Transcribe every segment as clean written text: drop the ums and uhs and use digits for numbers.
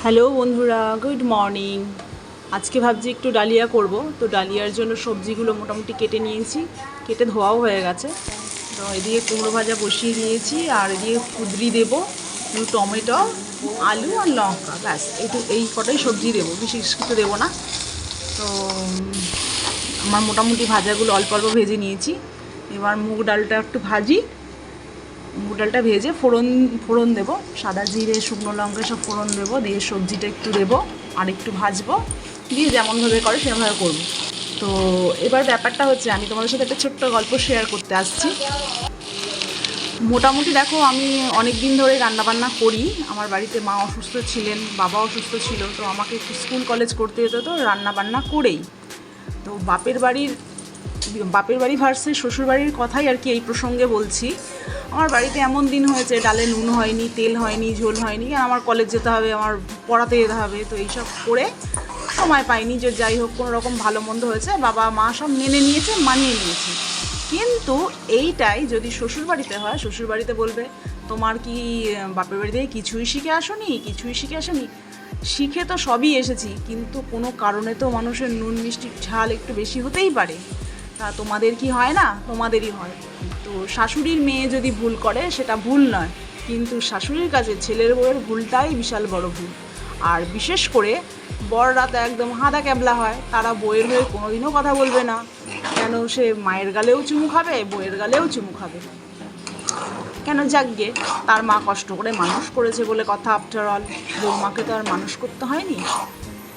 Hello বন্ধুরা, good morning. আজকে ভাবছি একটু ডালিয়া করব, তো ডালিয়ার জন্য সবজিগুলো মোটামুটি কেটে নিয়েছি, কেটে ধোয়াও হয়ে গেছে। তো এদিকে কুমড়ো ভাজা বসিয়ে দিয়েছি, আর এদিকে কুঁদরি দেবো, টমেটো, আলু আর লঙ্কা, ব্যাস এই কটাই সবজি দেবো, বিশেষ কিছু দেবো না। তো আমার মোটামুটি ভাজাগুলো অল্প অল্প ভেজে নিয়েছি। এবার মুগ ডালটা একটু ভাজি, মুগ ডালটা ভেজে ফোড়ন দেবো, সাদা জিরে শুকনো লঙ্কা সব ফোড়ন দেবো, দিয়ে সবজিটা একটু দেবো আর একটু ভাজবো, দিয়ে যেমনভাবে করে সেরকমভাবে করবো। তো এবার ব্যাপারটা হচ্ছে, আমি তোমাদের সাথে একটা ছোট্ট গল্প শেয়ার করতে আসছি। মোটামুটি দেখো, আমি অনেক দিন ধরে রান্নাবান্না করি। আমার বাড়িতে মা অসুস্থ ছিলেন, বাবা অসুস্থ ছিল, তো আমাকে একটু স্কুল কলেজ করতে যেত, তো রান্নাবান্না করেই। তো বাপের বাড়ি ভার্সেস শ্বশুরবাড়ির কথাই আর কি এই প্রসঙ্গে বলছি। আমার বাড়িতে এমন দিন হয়েছে, ডালে নুন হয়নি, তেল হয়নি, ঝোল হয়নি, আর আমার কলেজ যেতে হবে, আমার পড়াতে যেতে হবে, তো এইসব করে সময় পাইনি। যে যাই হোক, কোনো রকম ভালো মন্দ হয়েছে, বাবা মা সব মেনে নিয়েছে, মানিয়ে নিয়েছে। কিন্তু এইটাই যদি শ্বশুরবাড়িতে হয়, শ্বশুরবাড়িতে বলবে তোমার কি বাপের বাড়ি থেকে কিছুই শিখে আসোনি। শিখে তো সবই এসেছি, কিন্তু কোনো কারণে তো মানুষের নুন মিষ্টির ঝাল একটু বেশি হতেই পারে। তা তোমাদের কি হয় না? তোমাদেরই হয়। তো শাশুড়ির মেয়ে যদি ভুল করে সেটা ভুল নয়, কিন্তু শাশুড়ির কাছে ছেলের বউয়ের ভুলটাই বিশাল বড় ভুল। আর বিশেষ করে বড়রা তো একদম হাদা ক্যাবলা হয়, তারা বউয়ের হয়ে কোনোদিনও কথা বলবে না। কেন, সে মায়ের গালেও চুমু খাবে, বউয়ের গালেও চুমু খাবে। কেন, যাকগে, তার মা কষ্ট করে মানুষ করেছে বলে কথা। আফটার অল বৌমাকে তো আর মানুষ করতে হয়নি,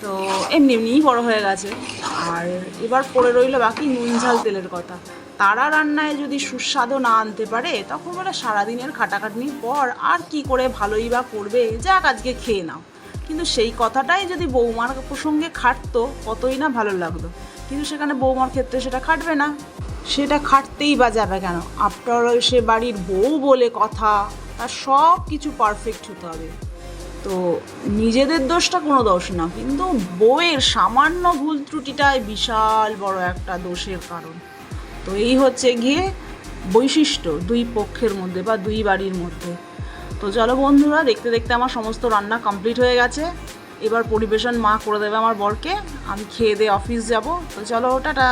তো এমনিই বড় হয়ে গেছে। আর এবার পড়ে রইল বাকি নুন ঝাল তেলের কথা। তারা রান্নায় যদি সুস্বাদু না আনতে পারে, তখন বলে সারাদিনের খাটাখাটনির পর আর কি করে ভালোই বা করবে, যাক আজকে খেয়ে নাও। কিন্তু সেই কথাটাই যদি বৌমার প্রসঙ্গে খাটতো, কতই না ভালো লাগতো। কিন্তু সেখানে বৌমার ক্ষেত্রে সেটা খাটবে না, সেটা খাটতেই বা যাবে কেন? আফটার অল সে বাড়ির বউ বলে কথা, তার সব কিছু পারফেক্ট হতে হবে। তো নিজেদের দোষটা কোনো দোষ না, কিন্তু বউয়ের সামান্য ভুল ত্রুটিটাই বিশাল বড় একটা দোষের কারণ। তো এই হচ্ছে গিয়ে বৈশিষ্ট্য দুই পক্ষের মধ্যে বা দুই বাড়ির মধ্যে। তো চলো বন্ধুরা, দেখতে দেখতে আমার সমস্ত রান্না কমপ্লিট হয়ে গেছে। এবার পরিবেশন মা করে দেবে আমার বরকে, আমি খেয়ে দিয়ে অফিস যাব। তো চলো, টাটা।